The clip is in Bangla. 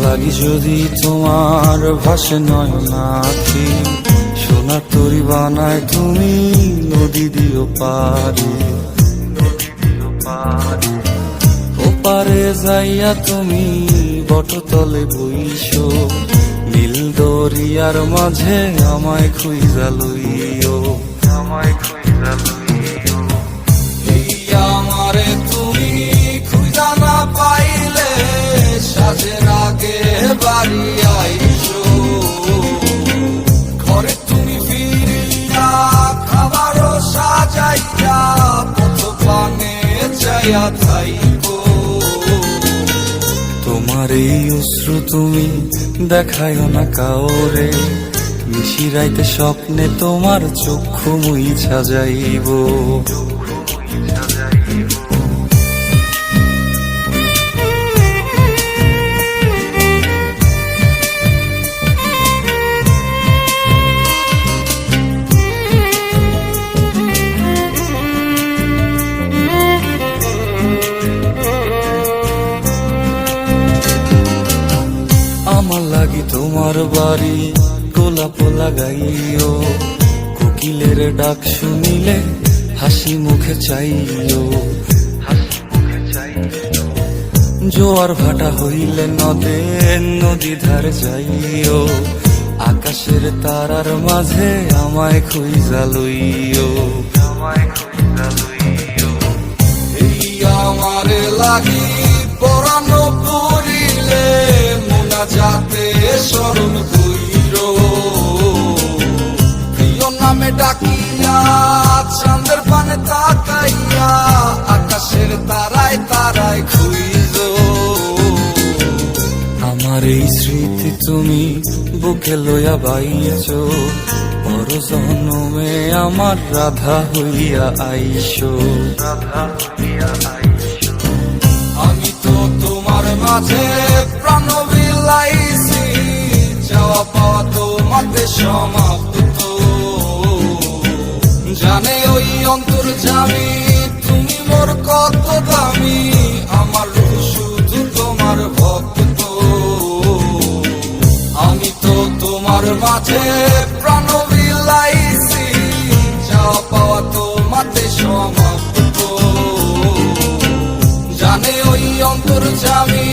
লাগি যদি তোমার ভাসে নয়নাথি, সোনার তরি বানায় তুমি নদী দিও পারে। ওপারে যাইয়া তুমি বটতলে বইসো, নীল দরিয়ার মাঝে আমায় খুঁজা লইও, আমায় খুঁজা লইও। এই আমারে তুমি খুঁজা না পাইলে সাজের আগে বাড়ি আইসো, ঘরে তুমি ফিরিয়া খাবারও সাজাইয়া পথ পানে চাইয়া থাইকো। তোমার এই অশ্রু তুমি দেখায়ও না কাউরে, নিশিরাইতে স্বপ্নে তোমার চক্ষু মুইছা যাইব। আমার লাগি তোমার বাড়ি গোলাপ লাগাইও, কোকিলের ডাক শুনিলে হাসি মুখে চাইও, জোয়ার ভাটা হইলে নদে নদী ধার যাইও, আকাশের তারার মাঝে আমায় খুঁজা লইও, আমায় খুঁজা লইও। এই আমারে লাগি পরানো পড়িলে যাতে স্মরণ কইরো, প্রিয় নামে ডাকিয়া চাঁদের পানে তাকাইয়া আকাশের তারায় তারায় খুঁজো। আমার এই স্মৃতি তুমি বুকে লইয়া বাইছো, পর জন্মে আমার রাধা হইয়া আইসো, রাধা হইয়া আইসো। আমি তো তোমার মাঝে প্রাণ বিলাইছি, যাওয়া পাওয়া তোমাতে সমাপ্ত। জানে ওই অন্তর্যামী তুমি মোর কত দামি, আমার শুধু তোমার ভক্ত। আমি তো তোমার মাঝে প্রাণ বিলাইছি, যাওয়া পাওয়া তোমাতে সমাপ্ত। জানে ওই অন্তর্যামী